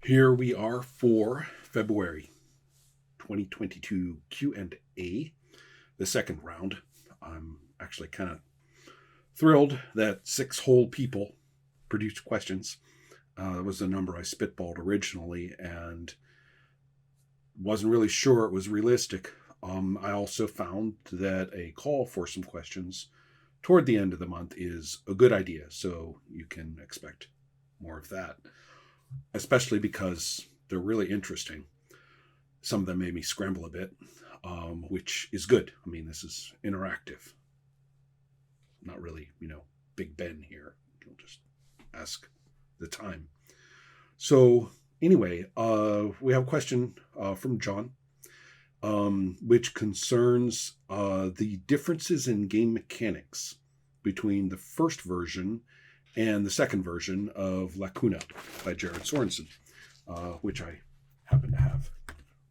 Here we are for February 2022 Q&A, the second round. I'm actually kind of thrilled that 6 whole people produced questions. That was the number I spitballed originally and wasn't really sure it was realistic. I also found that a call for some questions toward the end of the month is a good idea, so you can expect more of that, especially because they're really interesting. Some of them made me scramble a bit, which is good. I mean, this is interactive. Not really, Big Ben here. You'll just ask the time. So anyway, we have a question from John, which concerns the differences in game mechanics between the first version and the second version of Lacuna by Jared Sorensen, which I happen to have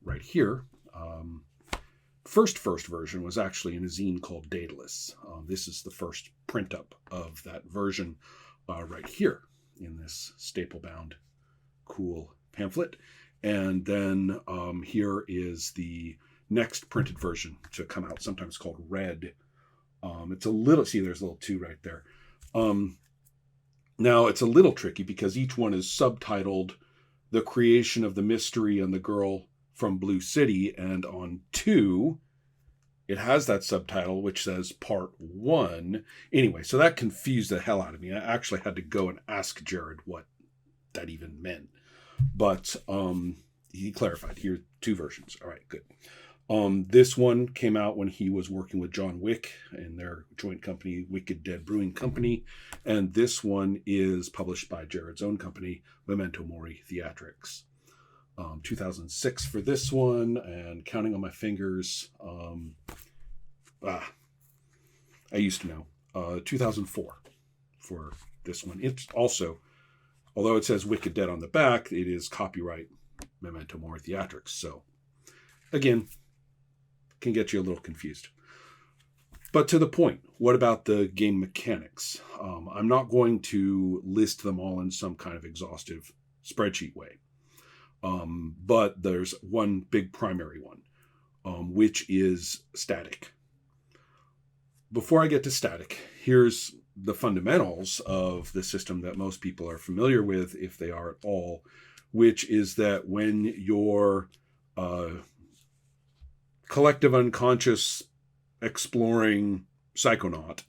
right here. First version was actually in a zine called Daedalus. This is the first print up of that version right here in this staple-bound cool pamphlet. And then here is the next printed version to come out, sometimes called Red. It's a little, see, there's a little 2 right there. Now, it's a little tricky because each one is subtitled The Creation of the Mystery and the Girl from Blue City, and on 2, it has that subtitle, which says Part 1. Anyway, so that confused the hell out of me. I actually had to go and ask Jared what that even meant. But he clarified. Here, 2 versions. All right, good. This one came out when he was working with John Wick and their joint company, Wicked Dead Brewing Company. And this one is published by Jared's own company, Memento Mori Theatrics. 2006 for this one, and counting on my fingers, I used to know, 2004 for this one. It's also, although it says Wicked Dead on the back, it is copyright Memento Mori Theatrics. So, again, can get you a little confused. But to the point, what about the game mechanics? I'm not going to list them all in some kind of exhaustive spreadsheet way. But there's one big primary one, which is static. Before I get to static, here's the fundamentals of the system that most people are familiar with, if they are at all, which is that when your collective unconscious exploring psychonaut,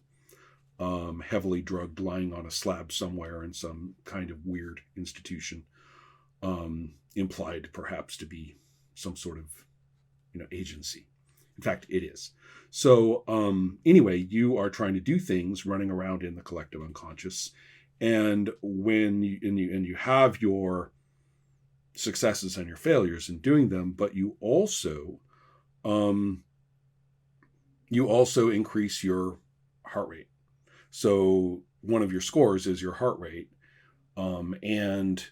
heavily drugged, lying on a slab somewhere in some kind of weird institution, implied perhaps to be some sort of agency. In fact, it is. So anyway, you are trying to do things running around in the collective unconscious, and when you have your successes and your failures in doing them, but you also increase your heart rate. So one of your scores is your heart rate, and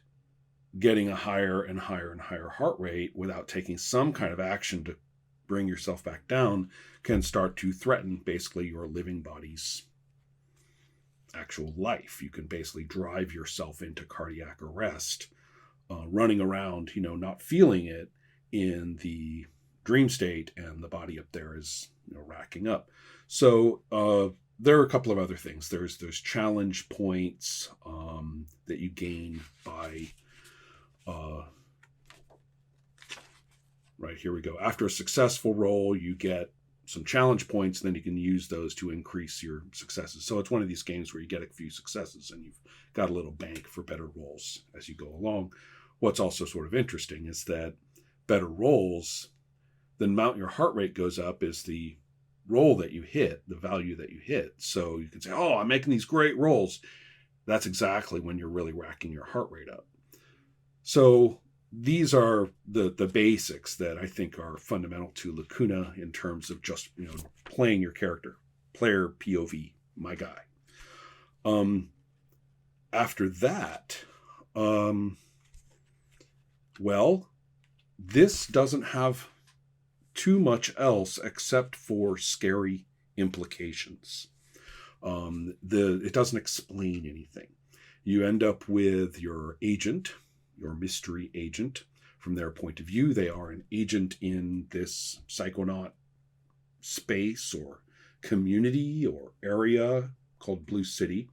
getting a higher and higher and higher heart rate without taking some kind of action to bring yourself back down can start to threaten basically your living body's actual life. You can basically drive yourself into cardiac arrest, running around, not feeling it in the dream state, and the body up there is racking up. So there are a couple of other things. There's challenge points that you gain by right, here we go. After a successful roll, you get some challenge points, and then you can use those to increase your successes. So it's one of these games where you get a few successes and you've got a little bank for better rolls as you go along. What's also sort of interesting is that better rolls, the amount your heart rate goes up is the roll that you hit, the value that you hit. So you can say, oh, I'm making these great rolls. That's exactly when you're really racking your heart rate up. So these are the basics that I think are fundamental to Lacuna in terms of just, playing your character, player POV, my guy. After that, well, this doesn't have too much else except for scary implications. It doesn't explain anything. You end up with your agent, your mystery agent. From their point of view, they are an agent in this psychonaut space or community or area called Blue City.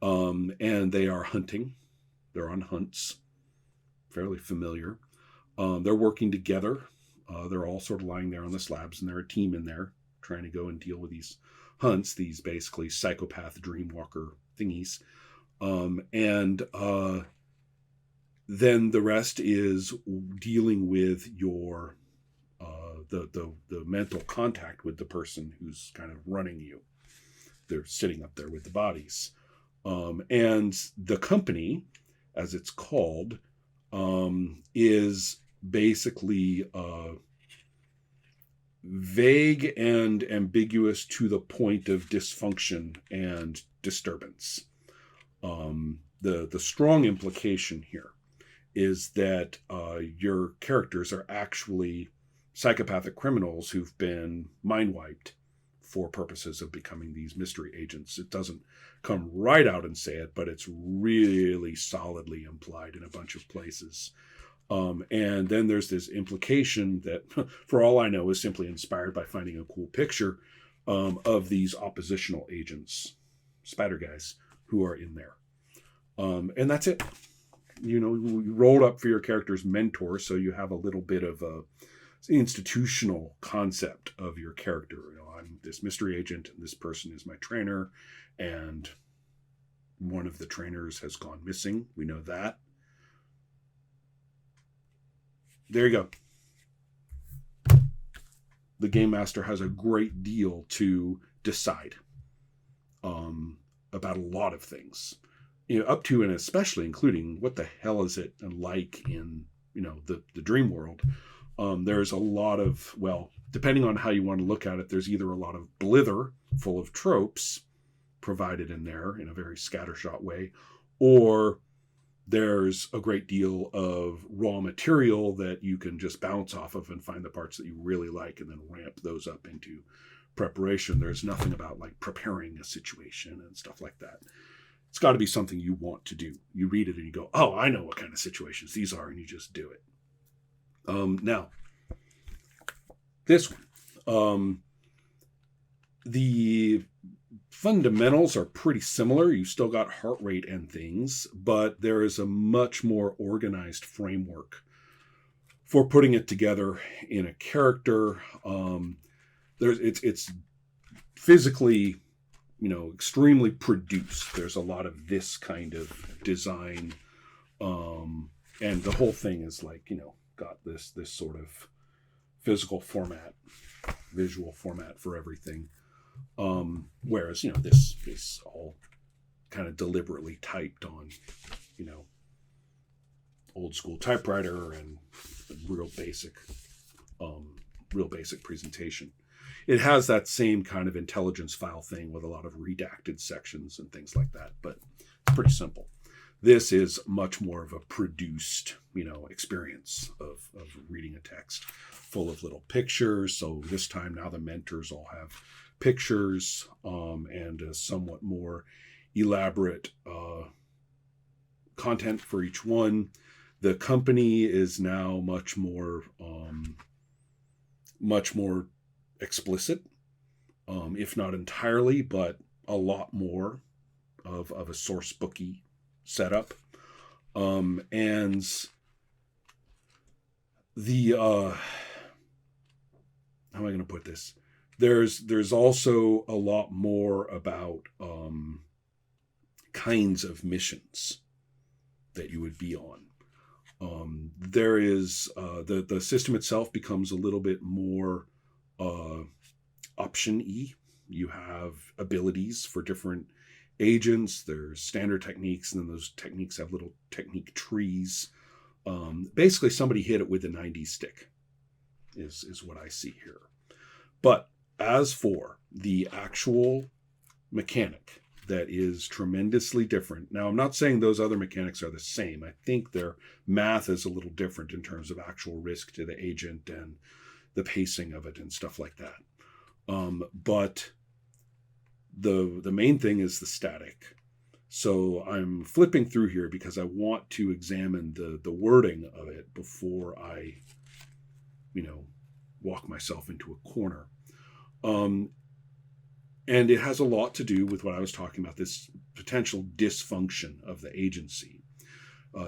And they are hunting. They're on hunts. Fairly familiar. They're working together. They're all sort of lying there on the slabs, and they're a team in there trying to go and deal with these hunts, these basically psychopath dreamwalker thingies. And then the rest is dealing with your the mental contact with the person who's kind of running you. They're sitting up there with the bodies. And the company, as it's called, is basically vague and ambiguous to the point of dysfunction and disturbance. The strong implication here is that your characters are actually psychopathic criminals who've been mind wiped for purposes of becoming these mystery agents. It doesn't come right out and say it, but it's really solidly implied in a bunch of places. And then there's this implication that, for all I know, is simply inspired by finding a cool picture of these oppositional agents, spider guys, who are in there. And that's it. You know, you rolled up for your character's mentor, so you have a little bit of a institutional concept of your character. You know, I'm this mystery agent, and this person is my trainer, and one of the trainers has gone missing. We know that. There you go. The game master has a great deal to decide about a lot of things, you know, up to and especially including what the hell is it like in, you know, the dream world. There's a lot of, well, depending on how you want to look at it, there's either a lot of blither full of tropes provided in there in a very scattershot way, or there's a great deal of raw material that you can just bounce off of and find the parts that you really like and then ramp those up into preparation. There's nothing about like preparing a situation and stuff like that. It's got to be something you want to do. You read it and you go, oh, I know what kind of situations these are, and you just do it. Now, this one, the fundamentals are pretty similar. You still got heart rate and things, but there is a much more organized framework for putting it together in a character. It's physically, you know, extremely produced. There's a lot of this kind of design, and the whole thing is like, you know, got this sort of physical format, visual format for everything. Whereas, you know, this is all kind of deliberately typed on, you know, old school typewriter and real basic presentation. It has that same kind of intelligence file thing with a lot of redacted sections and things like that, but it's pretty simple. This is much more of a produced, you know, experience of reading a text full of little pictures. So this time now the mentors all have pictures and a somewhat more elaborate content for each one. The company is now much more explicit, if not entirely, but a lot more of a source booky setup. And the how am I going to put this? There's also a lot more about kinds of missions that you would be on. There is the system itself becomes a little bit more option-y. You have abilities for different agents. There's standard techniques, and then those techniques have little technique trees. Basically, somebody hit it with a 90s stick is what I see here. But as for the actual mechanic that is tremendously different. Now, I'm not saying those other mechanics are the same. I think their math is a little different in terms of actual risk to the agent and the pacing of it and stuff like that. But the main thing is the static. So I'm flipping through here because I want to examine the wording of it before I, walk myself into a corner. Um, and it has a lot to do with what I was talking about, this potential dysfunction of the agency.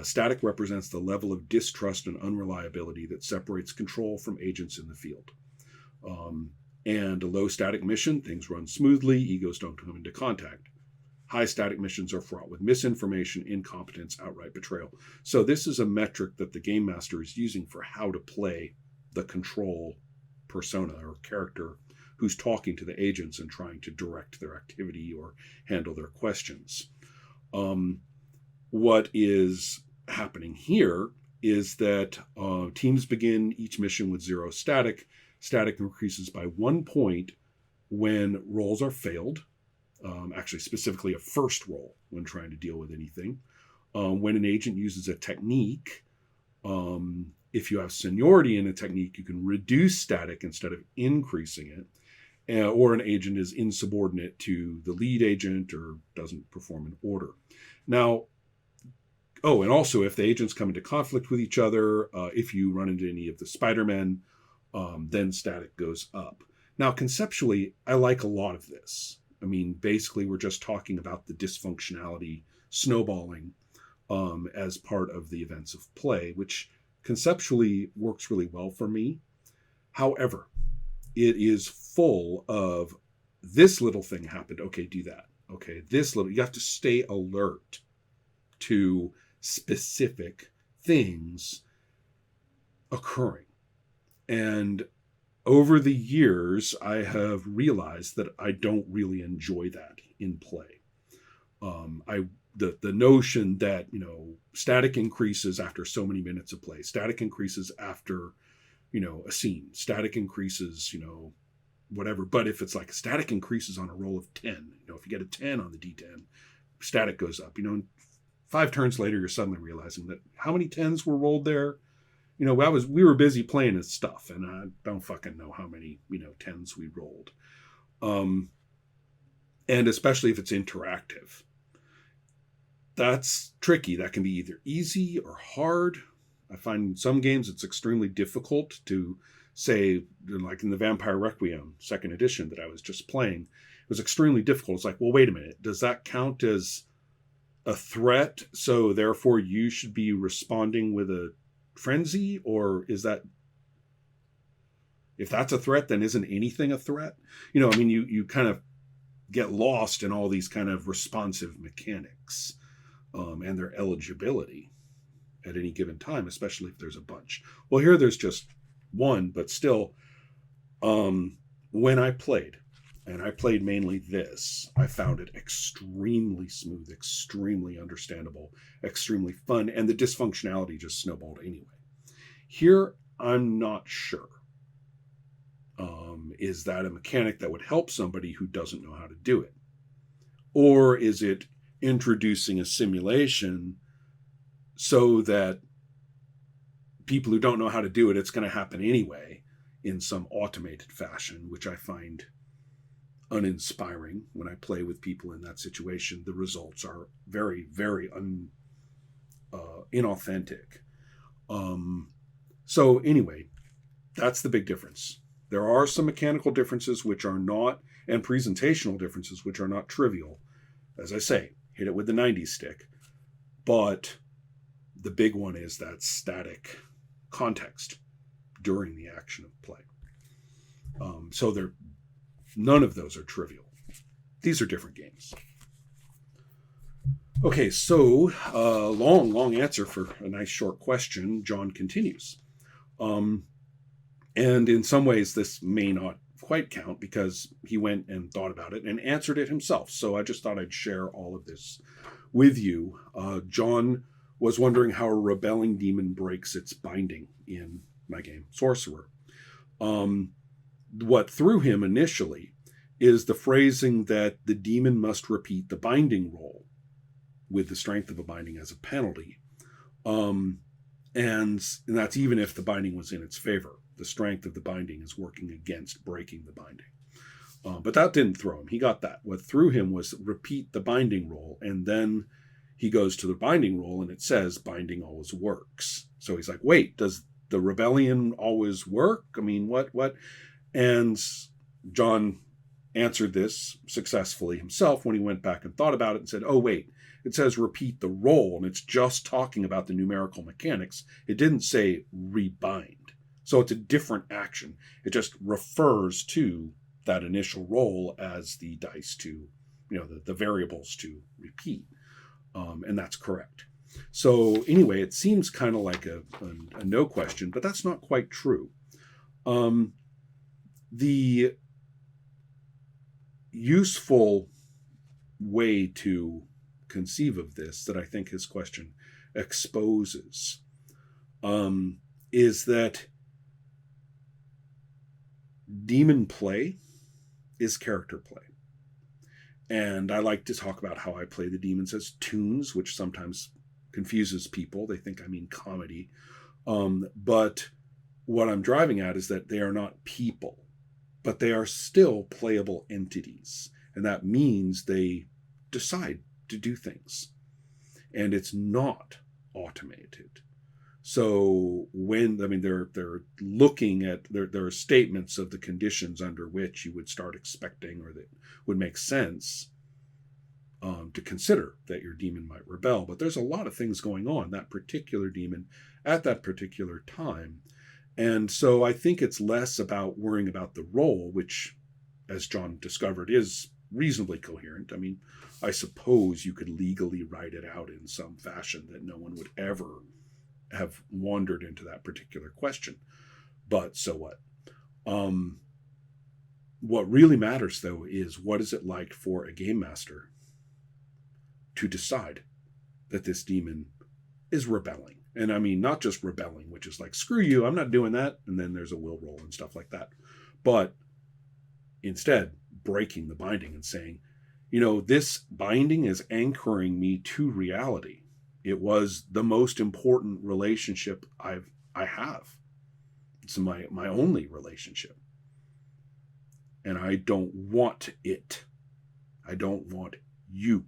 Static represents the level of distrust and unreliability that separates control from agents in the field. And a low static mission, things run smoothly, egos don't come into contact. High static missions are fraught with misinformation, incompetence, outright betrayal. So this is a metric that the game master is using for how to play the control persona or character who's talking to the agents and trying to direct their activity or handle their questions. What is happening here is that teams begin each mission with 0 static. Static increases by 1 point when rolls are failed. Actually, specifically a first roll when trying to deal with anything. When an agent uses a technique, if you have seniority in a technique, you can reduce static instead of increasing it. Or an agent is insubordinate to the lead agent or doesn't perform an order. Now, and also if the agents come into conflict with each other, if you run into any of the Spider-Men, then static goes up. Now, conceptually, I like a lot of this. I mean, basically, we're just talking about the dysfunctionality snowballing as part of the events of play, which conceptually works really well for me. However, it is full of this little thing happened. Okay, do that. Okay, you have to stay alert to specific things occurring. And over the years, I have realized that I don't really enjoy that in play. The notion that, static increases after so many minutes of play, static increases after, a scene, static increases, whatever. But if it's like static increases on a roll of 10, if you get a 10 on the D10, static goes up. 5 turns later, you're suddenly realizing that how many 10s were rolled there? We were busy playing as stuff, and I don't fucking know how many, 10s we rolled. And especially if it's interactive. That's tricky. That can be either easy or hard. I find in some games it's extremely difficult to say, like in the Vampire Requiem 2nd edition that I was just playing, it was extremely difficult. It's like, well, wait a minute. Does that count as a threat? So therefore you should be responding with a frenzy? Or is that, if that's a threat, then isn't anything a threat? You kind of get lost in all these kind of responsive mechanics and their eligibility at any given time, especially if there's a bunch. Well, here there's just one, but still, when I played, and I played mainly this, I found it extremely smooth, extremely understandable, extremely fun, and the dysfunctionality just snowballed anyway. Here, I'm not sure. Is that a mechanic that would help somebody who doesn't know how to do it? Or is it introducing a simulation so that people who don't know how to do it, it's going to happen anyway in some automated fashion, which I find uninspiring when I play with people in that situation. The results are very, very inauthentic. So anyway, that's the big difference. There are some mechanical differences which are not, and presentational differences which are not trivial. As I say, hit it with the 90s stick. But the big one is that static context during the action of play. So none of those are trivial. These are different games. Okay, so long answer for a nice short question. John continues. And in some ways, this may not quite count because he went and thought about it and answered it himself. So I just thought I'd share all of this with you. John was wondering how a rebelling demon breaks its binding in my game, Sorcerer. What threw him initially is the phrasing that the demon must repeat the binding roll with the strength of a binding as a penalty. And that's even if the binding was in its favor. The strength of the binding is working against breaking the binding. But that didn't throw him. He got that. What threw him was repeat the binding roll. And then he goes to the binding roll and it says binding always works. So he's like, wait, does the rebellion always work? I mean, what? And John answered this successfully himself when he went back and thought about it and said, oh, wait, it says repeat the roll, and it's just talking about the numerical mechanics. It didn't say rebind. So it's a different action. It just refers to that initial roll as the dice to, the variables to repeat. And that's correct. So anyway, it seems kind of like a no question, but that's not quite true. The useful way to conceive of this that I think his question exposes is that demon play is character play. And I like to talk about how I play the demons as tunes, which sometimes confuses people. They think I mean comedy. But what I'm driving at is that they are not people, but they are still playable entities. And that means they decide to do things. And it's not automated. So they're looking at, there are statements of the conditions under which you would start expecting, or that would make sense to consider that your demon might rebel. But there's a lot of things going on, that particular demon at that particular time. And so I think it's less about worrying about the role, which, as John discovered, is reasonably coherent. I mean, I suppose you could legally write it out in some fashion that no one would ever have wandered into that particular question. But so what? What really matters, though, is what is it like for a game master to decide that this demon is rebelling? And I mean, not just rebelling, which is like, screw you, I'm not doing that. And then there's a will roll and stuff like that. But instead, breaking the binding and saying, this binding is anchoring me to reality. It was the most important relationship I have. It's my only relationship. And I don't want it. I don't want you.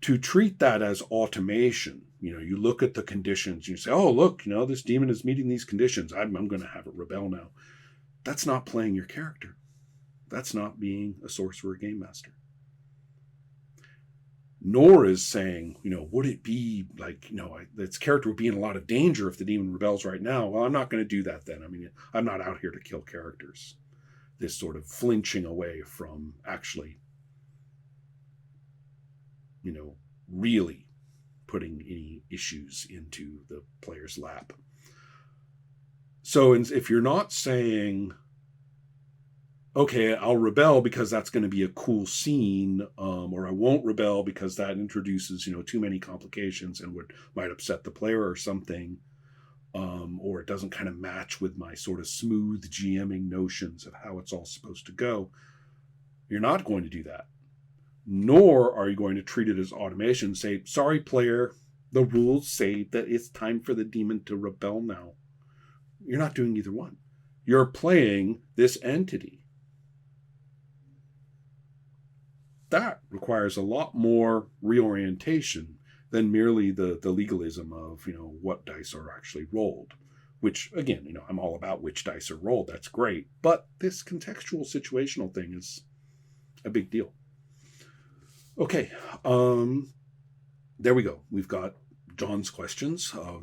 To treat that as automation, you look at the conditions, you say, oh, look, this demon is meeting these conditions. I'm going to have it rebel now. That's not playing your character. That's not being a sorcerer game master. Nor is saying, would it be like, its character would be in a lot of danger if the demon rebels right now. Well, I'm not going to do that then. I mean, I'm not out here to kill characters. This sort of flinching away from actually, really putting any issues into the player's lap. So if you're not saying, okay, I'll rebel because that's going to be a cool scene, or I won't rebel because that introduces, too many complications and might upset the player or something, or it doesn't kind of match with my sort of smooth GMing notions of how it's all supposed to go, you're not going to do that. Nor are you going to treat it as automation and say, sorry, player, the rules say that it's time for the demon to rebel now. You're not doing either one. You're playing this entity. That requires a lot more reorientation than merely the legalism of, what dice are actually rolled. Which, again, I'm all about which dice are rolled. That's great. But this contextual situational thing is a big deal. Okay, there we go. We've got John's questions.